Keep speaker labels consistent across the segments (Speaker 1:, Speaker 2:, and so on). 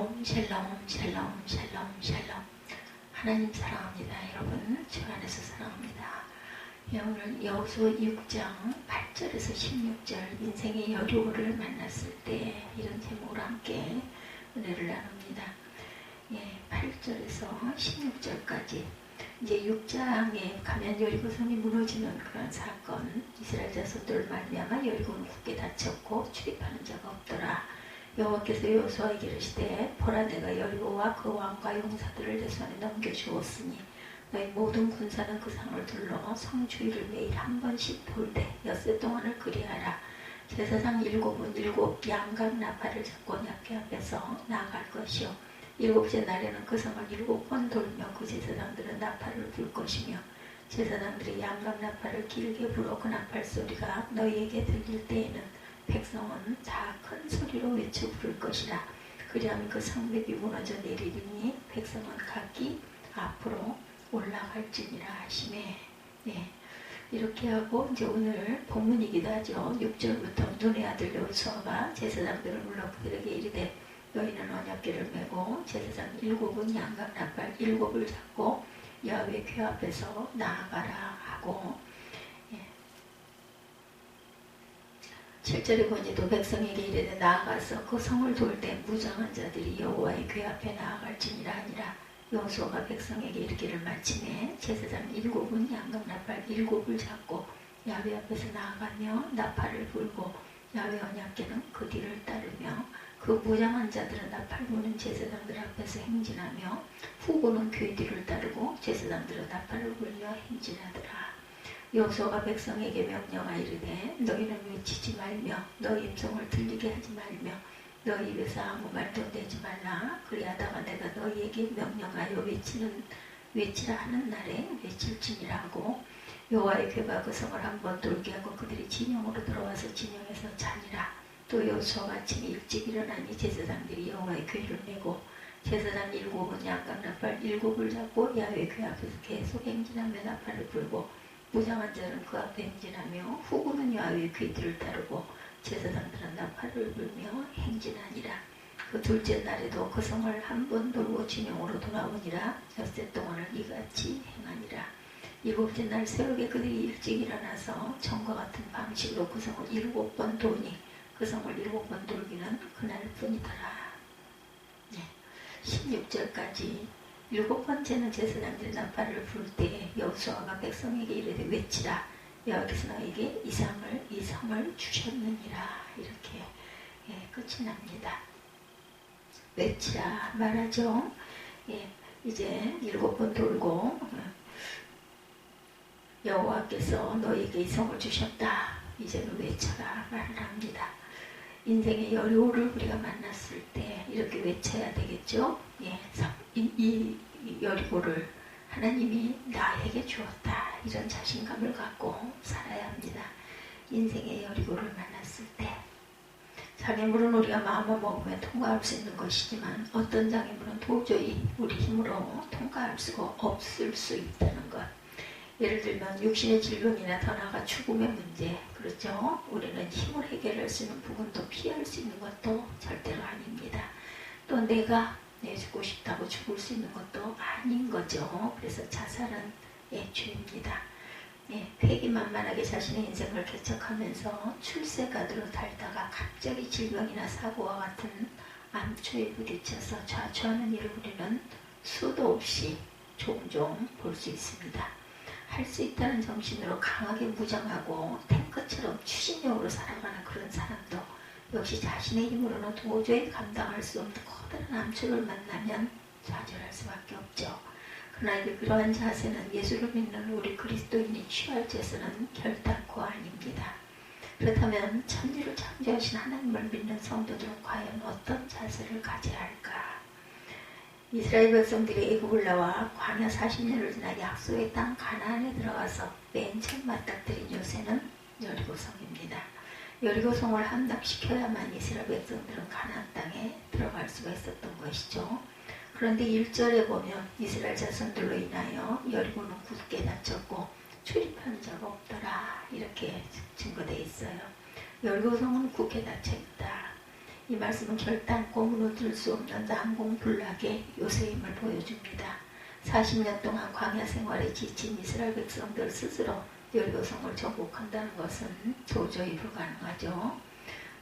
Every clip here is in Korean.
Speaker 1: 샬롬 샬롬 샬롬 샬롬 샬롬. 하나님 사랑합니다. 여러분 주 안에서 사랑합니다. 오늘 여호수아 6장 8절에서 16절 인생의 여리고를 만났을 때 이런 제목으로 함께 은혜를 나눕니다. 8절에서 16절까지 이제 6장에 가면 여리고성이 무너지는 그런 사건, 이스라엘 자손들 말미암아 여리고는 굳게 닫혔고 출입하는 자가 없더라. 여호와께서 여호수아에게 이르시되 보라 내가 여리고와 그 왕과 용사들을 내 손에 넘겨주었으니 너희 모든 군사는 그 성을 둘러 성 주위를 매일 한 번씩 돌되 엿새 동안을 그리하라. 제사장 7은 7 양각 나팔을 잡고 야훼 앞에서 나아갈 것이요 7째 날에는 그 성을 7번 돌며 그 제사장들은 나팔을 불 것이며 제사장들이 양각 나팔을 길게 불어 그 나팔 소리가 너희에게 들릴 때에는 백성은 다 큰 소리로 외쳐 부를 것이라. 그리하면 그 성벽이 무너져 내리리니 백성은 각기 앞으로 올라갈지니라 하시매. 이렇게 하고 이제 오늘 본문이기도 하죠. 6절부터 눈의 아들 여호수아가 제사장들을 불러 그들에게 이르되 너희는 언약궤를 메고 제사장 7은 양각 나팔 7을 잡고 여호와의 궤 앞에서 나아가라 하고 7절에 보니 또 백성에게 이르되 나아가서 그 성을 돌 때 무장한 자들이 여호와의 궤 앞에 나아갈지니라 하니라. 여호수아가 백성에게 이르기를 마치매 제사장 7은 양각 나팔 7을 잡고 야훼 앞에서 나아가며 나팔을 불고 야훼 언약궤는 그 뒤를 따르며 그 무장한 자들은 나팔 부는 제사장들 앞에서 행진하며 후군은 궤 뒤를 따르고 제사장들은 나팔을 불며 행진하더라. 여호수아가 백성에게 명령하여 이르되 너희는 외치지 말며 너희 음성을 들리게 하지 말며 너희 입에서 아무 말도 내지 말라. 그리하다가 내가 너희에게 명령하여 외치라 하는 날에 외칠지니라 하고 여호와의 궤가 그 성을 한번 돌게 하고 그들이 진영으로 들어와서 진영에서 자니라. 또 여호수아가 아침에 일찍 일어나니 제사장들이 여호와의 궤를 메고 제사장 7은 양각 나팔 7을 잡고 야훼 궤 앞에서 계속 행진하며 나팔을 불고 무장한 자는 그 앞에 행진하며 후군은 야훼 궤 뒤를 따르고 제사장들은 나팔을 불며 행진하니라. 그 둘째 날에도 그 성을 한 번 돌고 진영으로 돌아오니라. 엿새 동안을 이같이 행하니라. 7째 날 새벽에 그들이 일찍 일어나서 전과 같은 방식으로 그 성을 7번 도니 그 성을 7번 돌기는 그날뿐이더라. 16절까지 7번째는 제사장들이 나팔을 불 때 여호수아가 백성에게 이르되 외치라. 여호와께서 너에게 이 성을 주셨느니라. 이렇게 끝이 납니다. 외치라 말하죠. 이제 7번 돌고 여호와께서 너에게 이 성을 주셨다. 이제는 외쳐라 말을 합니다. 인생의 여리고를 우리가 만났을 때 이렇게 외쳐야 되겠죠. 이 여리고를 하나님이 나에게 주었다. 이런 자신감을 갖고 살아야 합니다. 인생의 여리고를 만났을 때 장애물은 우리가 마음을 먹으면 통과할 수 있는 것이지만 어떤 장애물은 도저히 우리 힘으로 통과할 수가 없을 수 있다는 것. 예를 들면 육신의 질병이나 더 나아가 죽음의 문제, 그렇죠? 우리는 힘을 해결할 수 있는 부분도 피할 수 있는 것도 절대로 아닙니다. 또 내가 죽고 싶다고 죽을 수 있는 것도 아닌 거죠. 그래서 자살은 죄입니다. 회기만만하게 자신의 인생을 개척하면서 출세가드로 달다가 갑자기 질병이나 사고와 같은 암초에 부딪혀서 좌초하는 일을 우리는 수도 없이 종종 볼 수 있습니다. 할 수 있다는 정신으로 강하게 무장하고 탱크처럼 추진력으로 살아가는 그런 사람도 역시 자신의 힘으로는 도저히 감당할 수 없는 커다란 암초를 만나면 좌절할 수밖에 없죠. 그러나 그러한 자세는 예수를 믿는 우리 그리스도인이 취할 자세는 결단코 아닙니다. 그렇다면 천지를 창조하신 하나님을 믿는 성도들은 과연 어떤 자세를 가져야 할까? 이스라엘 백성들이 애굽을 나와 광야 40년을 지나 약속의 땅 가나안에 들어가서 맨 처음 맞닥뜨린 요새는 여리고성입니다. 여리고성을 함락시켜야만 이스라엘 백성들은 가나안 땅에 들어갈 수가 있었던 것이죠. 그런데 1절에 보면 이스라엘 자손들로 인하여 여리고는 굳게 닫혔고 출입하는 자가 없더라. 이렇게 증거되어 있어요. 여리고성은 굳게 닫혀있다. 이 말씀은 결단코 무너질 수 없는 난공불락의 요새임을 보여줍니다. 40년 동안 광야 생활에 지친 이스라엘 백성들 스스로 여리고성을 정복한다는 것은 도저히 불가능하죠.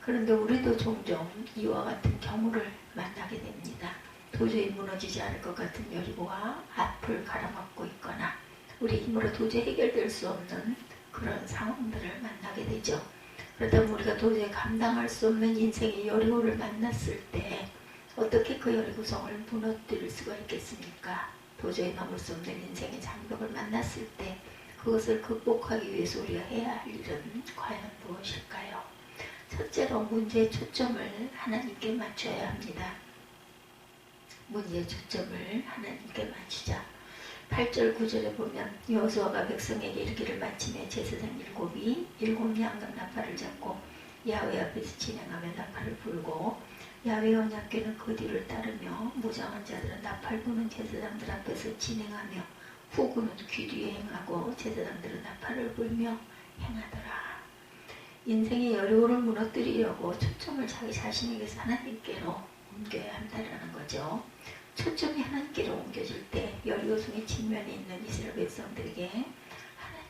Speaker 1: 그런데 우리도 종종 이와 같은 경우를 만나게 됩니다. 도저히 무너지지 않을 것 같은 여리고와 앞을 가로막고 있거나 우리 힘으로 도저히 해결될 수 없는 그런 상황들을 만나게 되죠. 그렇다면 우리가 도저히 감당할 수 없는 인생의 여리고를 만났을 때 어떻게 그 여리고성을 무너뜨릴 수가 있겠습니까? 도저히 넘을 수 없는 인생의 장벽을 만났을 때 그것을 극복하기 위해서 우리가 해야 할 일은 과연 무엇일까요? 첫째로 문제의 초점을 하나님께 맞춰야 합니다. 문제의 초점을 하나님께 맞추자. 8절 9절에 보면 여호수아가 백성에게 이르기를 마침에 제사장 일곱 양각 나팔을 잡고 야훼 앞에서 진행하며 나팔을 불고 야훼 언약궤는 그 뒤를 따르며 무장한 자들은 나팔 부는 제사장들 앞에서 진행하며 후군은 귀 뒤에 행하고 제사장들은 나팔을 불며 행하더라. 인생의 여리고를 무너뜨리려고 초점을 자기 자신에게서 하나님께로 옮겨야 한다는 거죠. 초점이 하나님께로 옮겨질 때 여리고성의 진면에 있는 이스라엘 백성들에게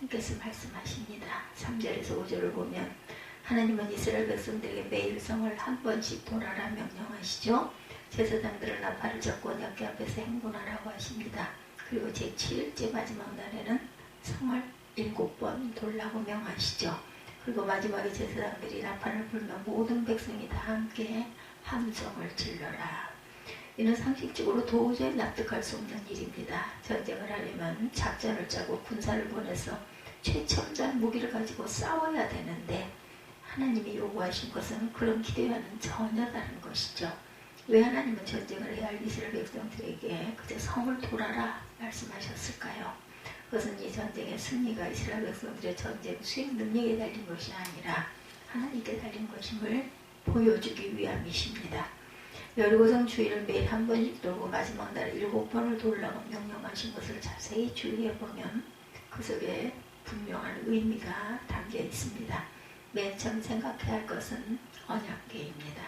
Speaker 1: 하나님께서 말씀하십니다. 3절에서 5절을 보면 하나님은 이스라엘 백성들에게 매일 성을 한 번씩 돌아라 명령하시죠. 제사장들은 나팔을 잡고 언약궤 앞에서 행군하라고 하십니다. 그리고 제7일째 마지막 날에는 성을 7번 돌라고 명하시죠. 그리고 마지막에 제사장들이 나팔을 불며 모든 백성이 다 함께 함성을 질러라. 이는 상식적으로 도저히 납득할 수 없는 일입니다. 전쟁을 하려면 작전을 짜고 군사를 보내서 최첨단 무기를 가지고 싸워야 되는데 하나님이 요구하신 것은 그런 기대와는 전혀 다른 것이죠. 왜 하나님은 전쟁을 해야 할 이스라엘 백성들에게 그저 성을 돌아라 말씀하셨을까요? 그것은 이 전쟁의 승리가 이스라엘 백성들의 전쟁 수행 능력에 달린 것이 아니라 하나님께 달린 것임을 보여주기 위함이십니다. 여리고성 주위를 매일 한 번씩 돌고 마지막 날 7번을 돌라고 명령하신 것을 자세히 주의해 보면 그 속에 분명한 의미가 담겨 있습니다. 맨 처음 생각해야 할 것은 언약궤입니다.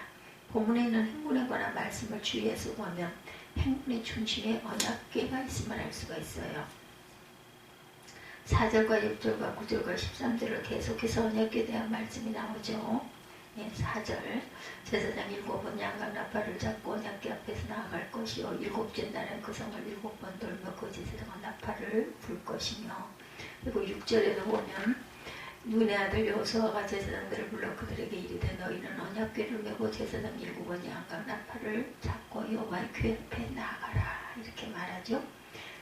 Speaker 1: 본문에 있는 행군에 관한 말씀을 주의해서 보면 행군의 중심에 언약궤가 있음을 알 수가 있어요. 4절과 6절과 9절과 13절을 계속해서 언약궤에 대한 말씀이 나오죠. 4절 제사장 7번 양각 나팔을 잡고 언약궤 앞에서 나아갈 것이요 7째 날에 그 성을 7번 돌며 그 제사장은 나팔을 불 것이며 그리고 6절에도 보면 눈의 아들 여호수아가 제사장들을 불러 그들에게 이르되 너희는 언약궤를 메고 제사장 7번 양각 나팔을 잡고 여호와의 궤 앞에 나아가라 이렇게 말하죠.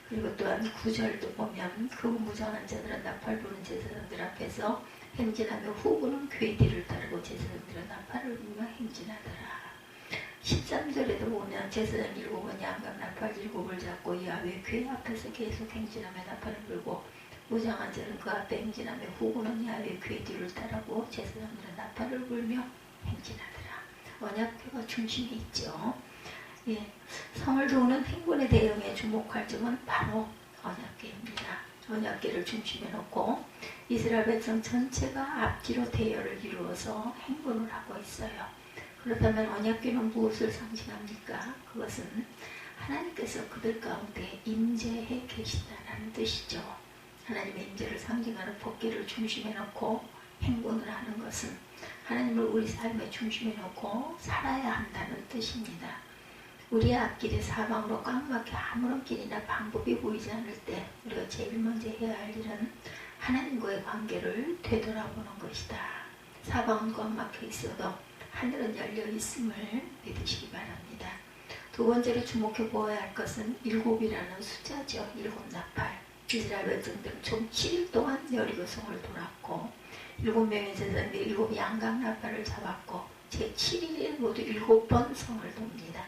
Speaker 1: 그리고 또한 9절도 보면 그 무장한 자들은 나팔 부는 제사장들 앞에서 행진하며 후군은 궤 뒤를 따르고 제사장들은 나팔을 불며 행진하더라. 13절에도 보면 제사장 7번 양각 나팔 7을 잡고 야훼 궤 앞에서 계속 행진하며 나팔을 불고 무장한 자는 그 앞에 행진하며 후군은 야훼 궤 뒤를 따르고 제사장들은 나팔을 불며 행진하더라. 언약궤가 중심에 있죠. 성을 도우는 행군의 대응에 주목할 점은 바로 언약궤입니다. 언약궤를 중심에 놓고 이스라엘 백성 전체가 앞뒤로 대열을 이루어서 행군을 하고 있어요. 그렇다면 언약궤는 무엇을 상징합니까? 그것은 하나님께서 그들 가운데 임재해 계신다는 뜻이죠. 하나님의 임재를 상징하는 법궤를 중심에 놓고 행군을 하는 것은 하나님을 우리 삶의 중심에 놓고 살아야 한다는 뜻입니다. 우리의 앞길이 사방으로 꽉 막혀 아무런 길이나 방법이 보이지 않을 때 우리가 제일 먼저 해야 할 일은 하나님과의 관계를 되돌아보는 것이다. 사방은 꽉 막혀 있어도 하늘은 열려 있음을 믿으시기 바랍니다. 두 번째로 주목해 보아야 할 것은 7이라는 숫자죠. 7나팔. 이스라엘 백성들은 총 7일 동안 여리고성을 돌았고 7명의 제사장들이 7양각 나팔을 잡았고 제7일에 모두 7번 성을 돕니다.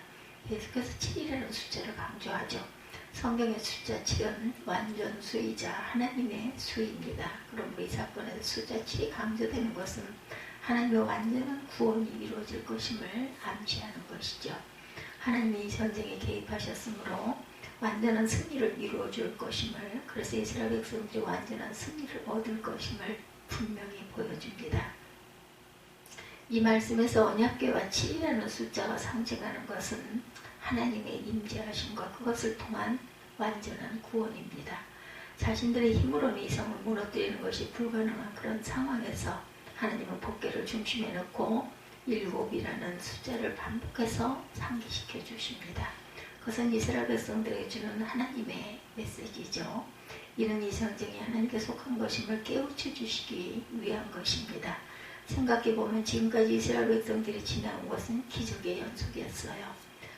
Speaker 1: 계속해서 7이라는 숫자를 강조하죠. 성경의 숫자 7은 완전수이자 하나님의 수입니다. 그러므로 이 사건에서 숫자 7이 강조되는 것은 하나님의 완전한 구원이 이루어질 것임을 암시하는 것이죠. 하나님이 이 전쟁에 개입하셨으므로 완전한 승리를 이루어줄 것임을, 그래서 이스라엘 백성들이 완전한 승리를 얻을 것임을 분명히 보여줍니다. 이 말씀에서 언약궤와 7이라는 숫자가 상징하는 것은 하나님의 임재하신 것, 그것을 통한 완전한 구원입니다. 자신들의 힘으로는 이성을 무너뜨리는 것이 불가능한 그런 상황에서 하나님은 법궤를 중심에 놓고 7이라는 숫자를 반복해서 상기시켜 주십니다. 그것은 이스라엘 백성들에게 주는 하나님의 메시지죠. 이는 이 성경이 하나님께 속한 것임을 깨우쳐 주시기 위한 것입니다. 생각해보면 지금까지 이스라엘 백성들이 지나온 것은 기적의 연속이었어요.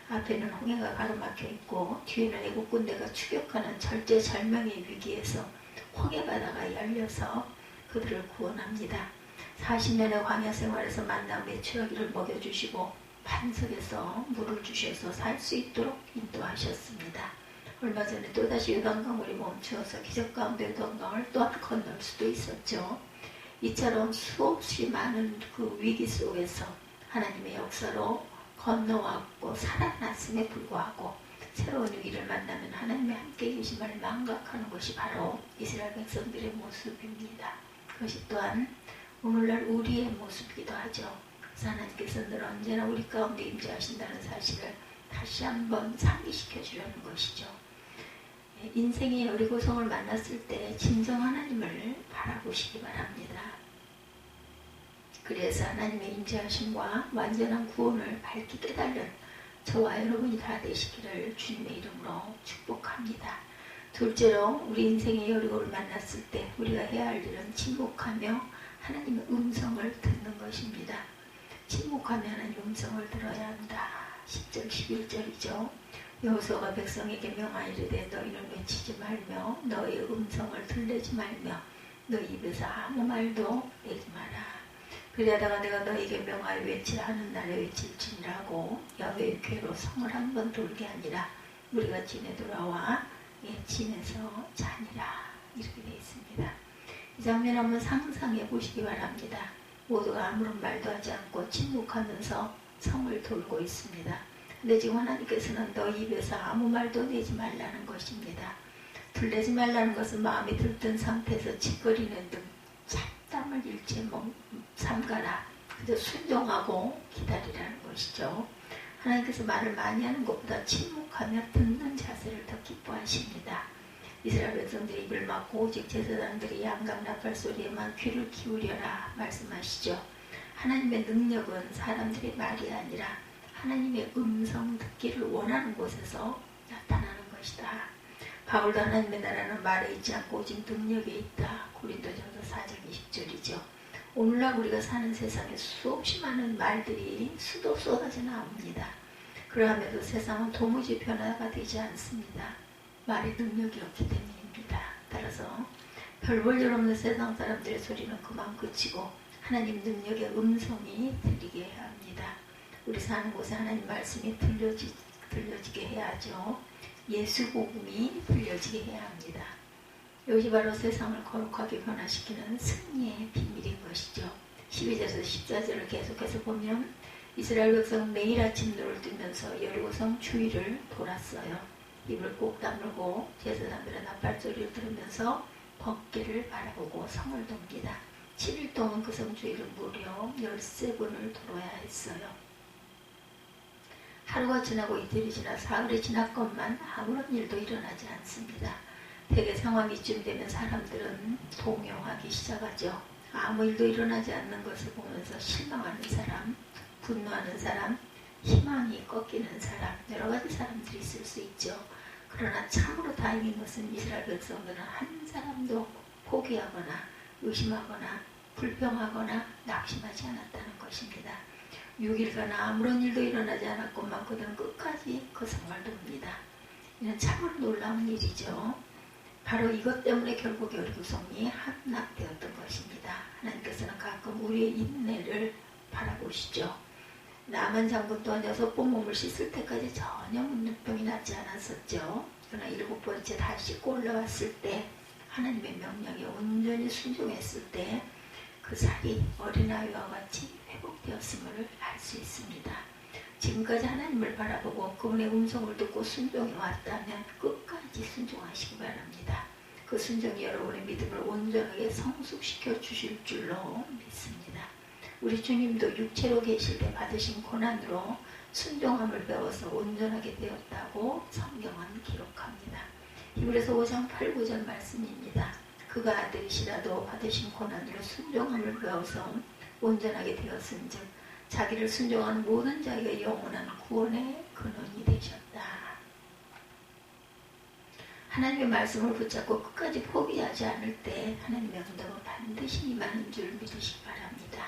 Speaker 1: 앞에는 홍해가 가로막혀 있고 뒤에는 애국 군대가 추격하는 절제절명의 위기에서 홍해바다가 열려서 그들을 구원합니다. 40년의 광야 생활에서 만남의 추억이를 먹여주시고 반석에서 물을 주셔서 살 수 있도록 인도하셨습니다. 얼마 전에 또다시 요단강물이 멈추어서 기적 가운데 요단강을 또한 건널 수도 있었죠. 이처럼 수없이 많은 그 위기 속에서 하나님의 역사로 건너왔고 살아났음에 불구하고 새로운 위기를 만나면 하나님의 함께 계심을 망각하는 것이 바로 이스라엘 백성들의 모습입니다. 그것이 또한 오늘날 우리의 모습이기도 하죠. 그래서 하나님께서 늘 언제나 우리 가운데 임재하신다는 사실을 다시 한번 상기시켜 주려는 것이죠. 인생의 여리고성을 만났을 때 진정 하나님을 바라보시기 바랍니다. 그래서 하나님의 임재하심과 완전한 구원을 밝히 깨달는 저와 여러분이 다 되시기를 주님의 이름으로 축복합니다. 둘째로 우리 인생의 여리고를 만났을 때 우리가 해야 할 일은 침묵하며 하나님의 음성을 듣는 것입니다. 침묵하며 하나님의 음성을 들어야 한다. 10절 11절이죠. 여호수아가 백성에게 명하이르되 너희는 외치지 말며 너의 음성을 들리지 말며 너희 입에서 아무 말도 내지 마라. 그리하다가 내가 너희에게 명하여 외치라 하는 날에 외칠지니라고 여호와의 궤로 성을 한번 돌게 하니라. 우리가 진에 돌아와 진에서 자니라. 이렇게 되어 있습니다. 이 장면 한번 상상해 보시기 바랍니다. 모두가 아무런 말도 하지 않고 침묵하면서 성을 돌고 있습니다. 근데 지금 하나님께서는 너희 입에서 아무 말도 내지 말라는 것입니다. 들내지 말라는 것은 마음이 들뜬 상태에서 짓거리는 등 잡담을 일체 삼가라. 그저 순종하고 기다리라는 것이죠. 하나님께서 말을 많이 하는 것보다 침묵하며 듣는 자세를 더 기뻐하십니다. 이스라엘 백성들이 입을 막고 오직 제사장들이 양각 나팔 소리에만 귀를 기울여라 말씀하시죠. 하나님의 능력은 사람들의 말이 아니라 하나님의 음성 듣기를 원하는 곳에서 나타나는 것이다. 바울도 하나님의 나라는 말에 있지 않고 오직 능력에 있다. 고린도전서 4장 20절이죠. 오늘날 우리가 사는 세상에 수없이 많은 말들이 수도 쏟아져 나옵니다. 그러함에도 세상은 도무지 변화가 되지 않습니다. 말의 능력이 없기 때문입니다. 따라서 별 볼 일 없는 세상 사람들의 소리는 그만 그치고 하나님 능력의 음성이 들리게 해야 합니다. 우리 사는 곳에 하나님 말씀이 들려지게 해야죠. 예수 복음이 들려지게 해야 합니다. 이것이 바로 세상을 거룩하게 변화시키는 승리의 비밀인 것이죠. 12절에서 14절을 계속해서 보면 이스라엘 백성은 매일 아침 눈을 뜨면서 여리고성 주위를 돌았어요. 입을 꼭 다물고 제사장들의 나팔소리를 들으면서 법궤를 바라보고 성을 돕니다. 7일 동안 그 성 주위를 무려 13번을 돌아야 했어요. 하루가 지나고 이틀이 지나 사흘이 지났건만 아무런 일도 일어나지 않습니다. 대개 상황이 쯤 되면 사람들은 동요하기 시작하죠. 아무 일도 일어나지 않는 것을 보면서 실망하는 사람, 분노하는 사람, 희망이 꺾이는 사람, 여러 가지 사람들이 있을 수 있죠. 그러나 참으로 다행인 것은 이스라엘 백성들은 한 사람도 포기하거나 의심하거나 불평하거나 낙심하지 않았다는 것입니다. 6일간 아무런 일도 일어나지 않았건만 그들은 끝까지 그 성을 돕니다. 이는 참으로 놀라운 일이죠. 바로 이것 때문에 결국 여리고성이 함락되었던 것입니다. 하나님께서는 가끔 우리의 인내를 바라보시죠. 나만 장군 또한 6번 몸을 씻을 때까지 전혀 문둥병이 나지 않았었죠. 그러나 7번째 다시 씻고 올라왔을 때 하나님의 명령에 온전히 순종했을 때 그 살이 어린아이와 같이 회복되었음을 알 수 있습니다. 지금까지 하나님을 바라보고 그분의 음성을 듣고 순종해 왔다면 끝까지 순종하시기 바랍니다. 그 순종이 여러분의 믿음을 온전하게 성숙시켜 주실 줄로 믿습니다. 우리 주님도 육체로 계실 때 받으신 고난으로 순종함을 배워서 온전하게 되었다고 성경은 기록합니다. 히브리서 5장 8, 9절 말씀입니다. 그가 아들이시라도 받으신 고난으로 순종함을 배워서 온전하게 되었은즉 자기를 순종하는 모든 자에게 영원한 구원의 근원이 되셨다. 하나님의 말씀을 붙잡고 끝까지 포기하지 않을 때 하나님의 응답은 반드시 임하는 줄 믿으시기 바랍니다.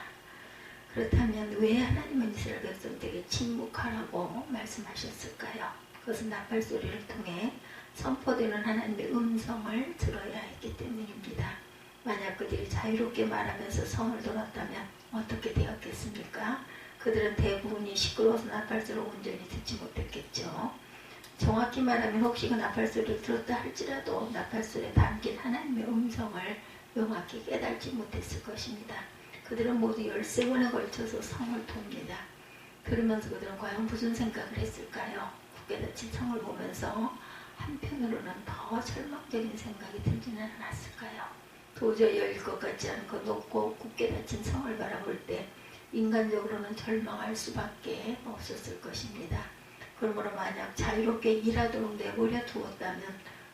Speaker 1: 그렇다면 왜 하나님은 이스라엘 백성들에게 침묵하라고 말씀하셨을까요? 그것은 나팔소리를 통해 선포되는 하나님의 음성을 들어야 했기 때문입니다. 만약 그들이 자유롭게 말하면서 성을 돌았다면 어떻게 되었겠습니까? 그들은 대부분이 시끄러워서 나팔소리를 온전히 듣지 못했겠죠. 정확히 말하면 혹시 그 나팔소리를 들었다 할지라도 나팔소리에 담긴 하나님의 음성을 명확히 깨달지 못했을 것입니다. 그들은 모두 13번에 걸쳐서 성을 돕니다. 그러면서 그들은 과연 무슨 생각을 했을까요? 굳게 닫힌 성을 보면서 한편으로는 더 절망적인 생각이 들지는 않았을까요? 도저히 열릴 것 같지 않고 높고 굳게 닫힌 성을 바라볼 때 인간적으로는 절망할 수밖에 없었을 것입니다. 그러므로 만약 자유롭게 일하도록 내버려 두었다면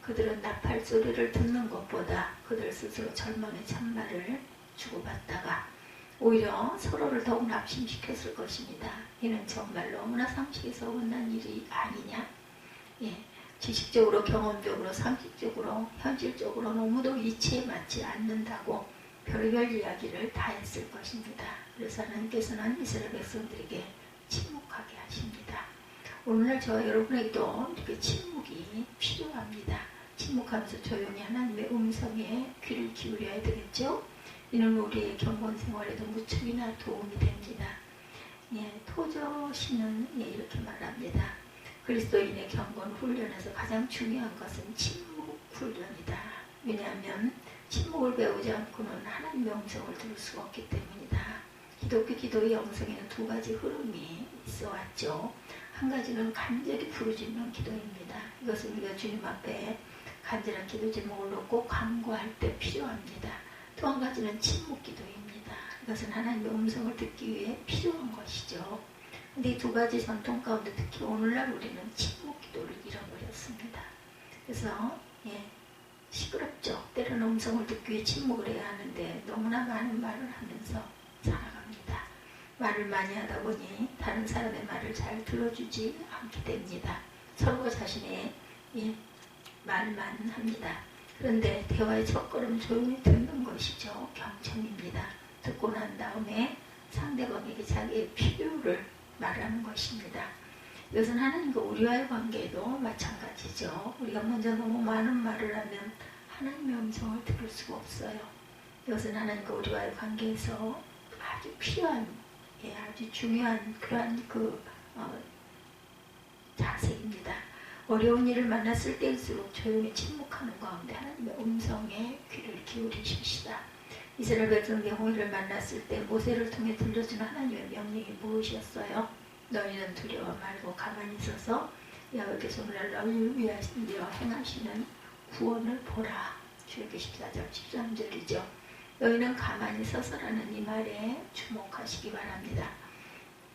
Speaker 1: 그들은 나팔 소리를 듣는 것보다 그들 스스로 절망의 참말을 주고받다가 오히려 서로를 더욱 낙심시켰을 것입니다. 이는 정말 너무나 상식에서 어긋난 일이 아니냐? 지식적으로, 경험적으로, 상식적으로, 현실적으로 너무도 이치에 맞지 않는다고 별별 이야기를 다 했을 것입니다. 그래서 하나님께서는 이스라엘 백성들에게 침묵하게 하십니다. 오늘날 저와 여러분에게도 이렇게 침묵이 필요합니다. 침묵하면서 조용히 하나님의 음성에 귀를 기울여야 되겠죠? 이는 우리의 경건 생활에도 무척이나 도움이 됩니다. 토저시는 이렇게 말합니다. 그리스도인의 경건 훈련에서 가장 중요한 것은 침묵 훈련이다. 왜냐하면 침묵을 배우지 않고는 하나님의 음성을 들을 수가 없기 때문이다. 기독교 기도의 영성에는 두 가지 흐름이 있어 왔죠. 한 가지는 간절히 부르짖는 기도입니다. 이것은 우리가 주님 앞에 간절한 기도 제목을 놓고 간구할 때 필요합니다. 또 한 가지는 침묵 기도입니다. 이것은 하나님의 음성을 듣기 위해 필요한 것이죠. 근데 이 두 가지 전통 가운데 특히 오늘날 우리는 침묵 기도를 잃어버렸습니다. 그래서 시끄럽죠. 때로는 음성을 듣기 위해 침묵을 해야 하는데 너무나 많은 말을 하면서 살아갑니다. 말을 많이 하다 보니 다른 사람의 말을 잘 들어주지 않게 됩니다. 서로 자신의 말만 합니다. 그런데 대화의 첫걸음 조용히 듣는 것이죠. 경청입니다. 듣고 난 다음에 상대방에게 자기의 필요를 말하는 것입니다. 이것은 하나님과 우리와의 관계에도 마찬가지죠. 우리가 먼저 너무 많은 말을 하면 하나님의 음성을 들을 수가 없어요. 이것은 하나님과 우리와의 관계에서 아주 필요한, 아주 중요한 그러한 자세입니다. 어려운 일을 만났을 때일수록 조용히 침묵하는 가운데 하나님의 음성에 귀를 기울이십시다. 이스라엘 백성들이 홍해를 만났을 때 모세를 통해 들려주는 하나님의 명령이 무엇이었어요? 너희는 두려워 말고 가만히 있어서 여호와께서 오늘 너희를 위하여 행하시는 구원을 보라. 출애굽기 14장 13절이죠. 너희는 가만히 서서라는 이 말에 주목하시기 바랍니다.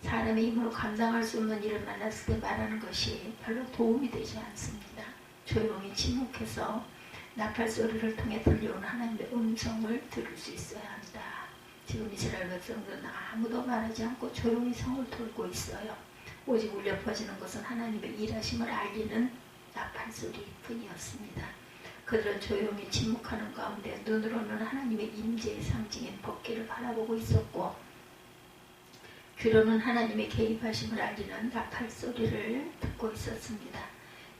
Speaker 1: 사람의 힘으로 감당할 수 없는 일을 만났을 때 말하는 것이 별로 도움이 되지 않습니다. 조용히 침묵해서 나팔 소리를 통해 들려오는 하나님의 음성을 들을 수 있어야 한다. 지금 이스라엘 백성들은 아무도 말하지 않고 조용히 성을 돌고 있어요. 오직 울려 퍼지는 것은 하나님의 일하심을 알리는 나팔 소리뿐이었습니다. 그들은 조용히 침묵하는 가운데 눈으로는 하나님의 임재의 상징인 법궤를 바라보고 있었고 귀로는 하나님의 개입하심을 알리는 나팔 소리를 듣고 있었습니다.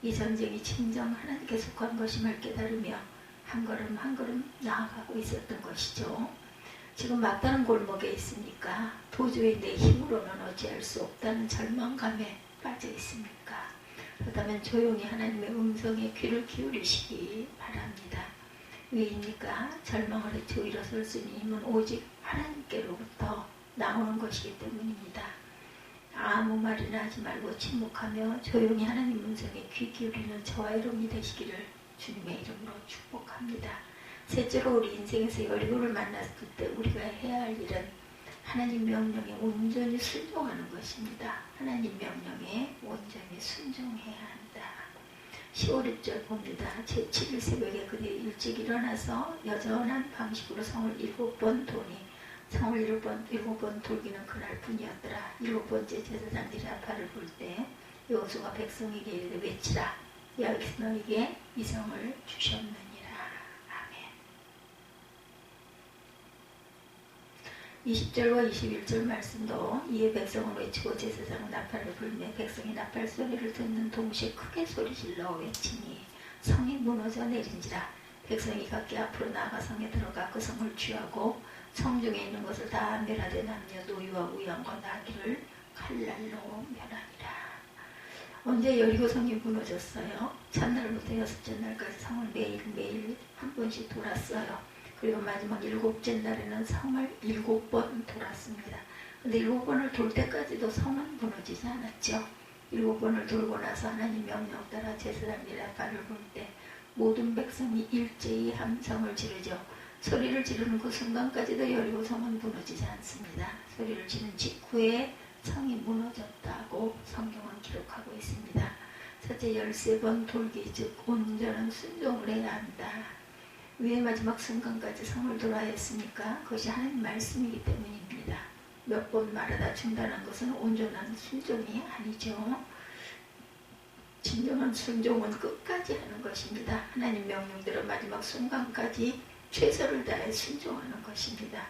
Speaker 1: 이 전쟁이 진정 하나님께 속한 것임을 깨달으며 한 걸음 한 걸음 나아가고 있었던 것이죠. 지금 막다른 골목에 있으니까 도저히 내 힘으로는 어찌할 수 없다는 절망감에 빠져 있습니까? 그렇다면 조용히 하나님의 음성에 귀를 기울이시기 바랍니다. 왜입니까? 절망을 헤치고 일어설 수 있는 힘은 오직 하나님께로부터 나오는 것이기 때문입니다. 아무 말이나 하지 말고 침묵하며 조용히 하나님 음성에 귀 기울이는 저와 여러분이 되시기를 주님의 이름으로 축복합니다. 셋째로 우리 인생에서 여리고를 만났을 때 우리가 해야 할 일은 하나님 명령에 온전히 순종하는 것입니다. 하나님 명령에 온전히 순종해야 한다. 10월 6절 봅니다. 제7일 새벽에 그들이 일찍 일어나서 여전한 방식으로 성을 7번 도니 성을 7번 돌기는 그날 뿐이었더라. 7번째 제사장들이 나팔을 불 때 여호수아가 백성에게 이르되 외치라. 여호와께서 너에게 이 성을 주셨느니라. 아멘. 20절과 21절 말씀도 이에 백성은 외치고 제사장은 나팔을 불며 백성이 나팔 소리를 듣는 동시에 크게 소리질러 외치니 성이 무너져 내린지라. 백성이 각기 앞으로 나아가 성에 들어가 그 성을 취하고 성중에 있는 것을 다 멸하되 남녀 노유와 우양과 나귀를 칼날로 멸하니라. 언제 여리고 성이 무너졌어요? 첫날부터 6째 날까지 성을 매일매일 한 번씩 돌았어요. 그리고 마지막 7째 날에는 성을 7번 돌았습니다. 근데 7번을 돌 때까지도 성은 무너지지 않았죠. 7번을 돌고 나서 하나님 명령 따라 제사장들이 나팔을 불 때 모든 백성이 일제히 함성을 지르죠. 소리를 지르는 그 순간까지도 여리고 성은 무너지지 않습니다. 소리를 지른 직후에 성이 무너졌다고 성경은 기록하고 있습니다. 첫째 13번 돌기 즉 온전한 순종을 해야 한다. 왜 마지막 순간까지 성을 돌아야 했습니까? 그것이 하나님 말씀이기 때문입니다. 몇 번 말하다 중단한 것은 온전한 순종이 아니죠. 진정한 순종은 끝까지 하는 것입니다. 하나님 명령대로 마지막 순간까지 최선을 다해 순종하는 것입니다.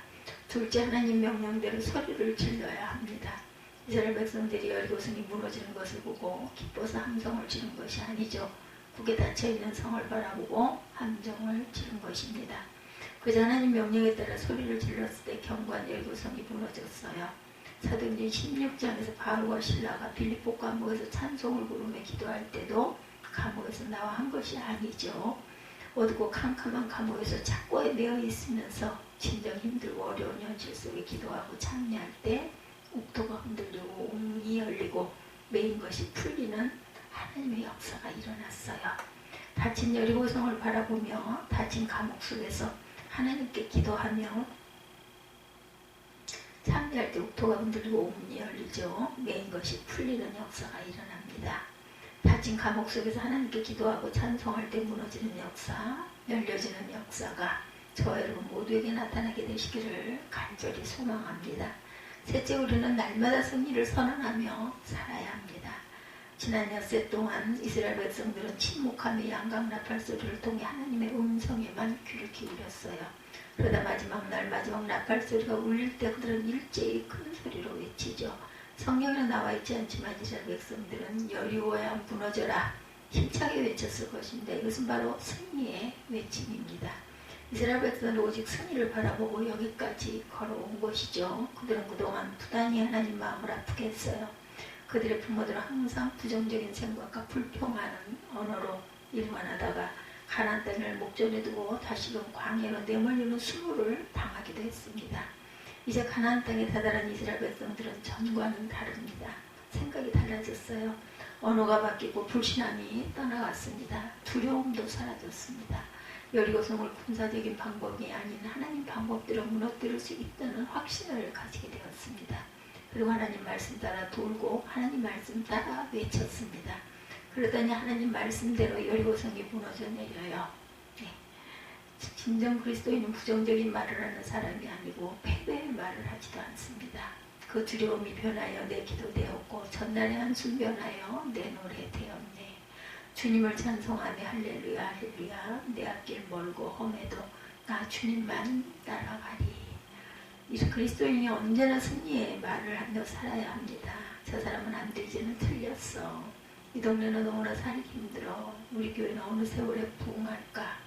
Speaker 1: 둘째, 하나님 명령대로 소리를 질러야 합니다. 이스라엘 백성들이 여리고성이 무너지는 것을 보고 기뻐서 함성을 지른 것이 아니죠. 북에 닫혀있는 성을 바라보고 함성을 지른 것입니다. 그저 하나님 명령에 따라 소리를 질렀을 때 경관 여리고성이 무너졌어요. 사도행전 16장에서 바울과 실라가 빌립보 감옥에서 찬송을 부르며 기도할 때도 감옥에서 나와 한 것이 아니죠. 어둡고 캄캄한 감옥에서 착고에 매여 있으면서 진정 힘들고 어려운 현실 속에 기도하고 찬미할 때 옥토가 흔들리고 옥문이 열리고 메인 것이 풀리는 하나님의 역사가 일어났어요. 닫힌 여리고성을 바라보며 닫힌 감옥 속에서 하나님께 기도하며 참여할 때 옥토가 흔들리고 옥문이 열리죠. 메인 것이 풀리는 역사가 일어납니다. 닫힌 감옥 속에서 하나님께 기도하고 찬송할 때 무너지는 역사, 열려지는 역사가 저와 여러분 모두에게 나타나게 되시기를 간절히 소망합니다. 셋째, 우리는 날마다 승리를 선언하며 살아야 합니다. 지난 엿새 동안 이스라엘 백성들은 침묵하며 양각 나팔 소리를 통해 하나님의 음성에만 귀를 기울였어요. 그러다 마지막 날 마지막 나팔 소리가 울릴 때 그들은 일제히 큰 소리로 외치죠. 성경에 나와 있지 않지만 이스라엘 백성들은 여리고야 무너져라 힘차게 외쳤을 것입니다. 이것은 바로 승리의 외침입니다. 이스라엘 백성은 오직 승리를 바라보고 여기까지 걸어온 것이죠. 그들은 그동안 부단히 하나님 마음을 아프게 했어요. 그들의 부모들은 항상 부정적인 생각과 불평하는 언어로 일관하다가 가나안 땅을 목전에 두고 다시금 광야로 내몰리는 수모를 당하기도 했습니다. 이제 가나안 땅에 다다른 이스라엘 백성들은 전과는 다릅니다. 생각이 달라졌어요. 언어가 바뀌고 불신함이 떠나갔습니다. 두려움도 사라졌습니다. 여리고성을 군사적인 방법이 아닌 하나님 방법대로 무너뜨릴 수 있다는 확신을 가지게 되었습니다. 그리고 하나님 말씀 따라 돌고 하나님 말씀 따라 외쳤습니다. 그러더니 하나님 말씀대로 여리고성이 무너져 내려요. 네. 진정 그리스도인은 부정적인 말을 하는 사람이 아니고 패배의 말을 하지도 않습니다. 그 두려움이 변하여 내 기도 되었고 전날의 한숨 변하여 내 노래 되었네. 주님을 찬송하며 할렐루야 할렐루야 내 앞길 멀고 험해도 나 주님만 따라가리. 이 그리스도인이 언제나 승리의 말을 하며 살아야 합니다. 저 사람은 안 되지는 틀렸어. 이 동네는 너무나 살기 힘들어. 우리 교회는 어느 세월에 부흥할까.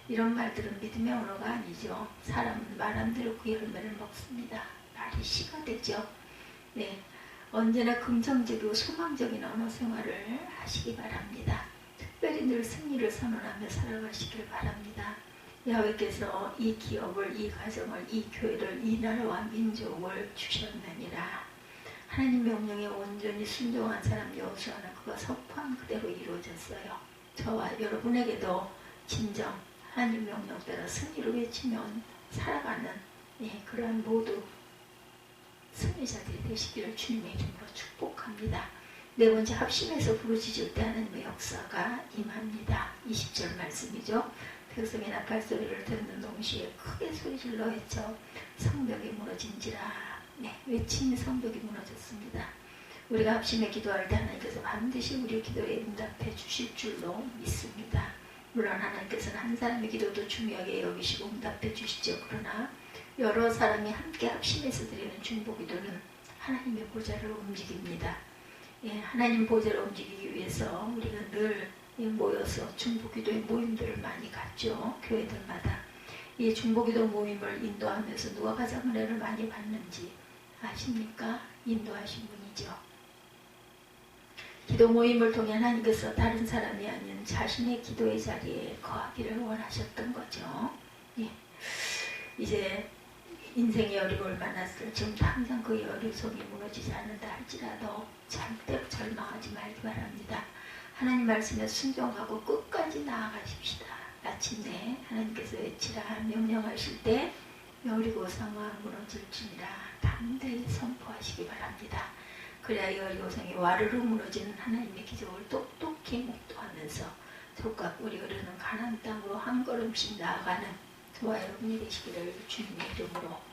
Speaker 1: 이런 말들은 믿음의 언어가 아니죠. 사람은 말 안 들어 그 열매를 먹습니다. 말이 씨가 되죠. 네, 언제나 긍정적이고 소망적인 언어 생활을 하시기 바랍니다. 특별히 늘 승리를 선언하며 살아가시길 바랍니다. 야훼께서 이 기업을, 이 가정을, 이 교회를, 이 나라와 민족을 주셨느니라. 하나님 명령에 온전히 순종한 사람 여호수아는 그가 선포한 그대로 이루어졌어요. 저와 여러분에게도 진정 하나님 명령 따라 승리를 외치면 살아가는 그러한 모두 승리자들이 되시기를 주님의 이름으로 축복합니다. 네 번째, 합심해서 부르짖을 때 하나님의 역사가 임합니다. 20절 말씀이죠. 백성의 나팔 소리를 듣는 동시에 크게 소리질러 외쳐 성벽이 무너진지라. 네, 외침이 성벽이 무너졌습니다. 우리가 합심해 기도할 때 하나님께서 반드시 우리 기도에 응답해 주실 줄로 믿습니다. 물론 하나님께서는 한 사람의 기도도 중요하게 여기시고 응답해 주시죠. 그러나 여러 사람이 함께 합심해서 드리는 중보기도는 하나님의 보좌를 움직입니다. 예, 하나님 보좌를 움직이기 위해서 우리가 늘 모여서 중보기도의 모임들을 많이 갖죠. 교회들마다. 이 중보기도 모임을 인도하면서 누가 가장 은혜를 많이 받는지 아십니까? 인도하신 분이죠. 기도 모임을 통해 하나님께서 다른 사람이 아닌 자신의 기도의 자리에 거하기를 원하셨던 거죠. 예. 이제 인생의 어려움을 만났을 지금 당장 그의 어려움이 무너지지 않는다 할지라도 절대로 절망하지 말기 바랍니다. 하나님 말씀에 순종하고 끝까지 나아가십시다. 마침내 하나님께서 외치라 명령하실 때 여리고성은 무너질지니라 담대히 선포하시기 바랍니다. 그래야 여리고성이 와르르 무너지는 하나님의 기적을 똑똑히 목도하면서 적과 꿀이 흐르는 가나안 땅으로 한 걸음씩 나아가는 저와 여러분이 되시기를 주님의 이름으로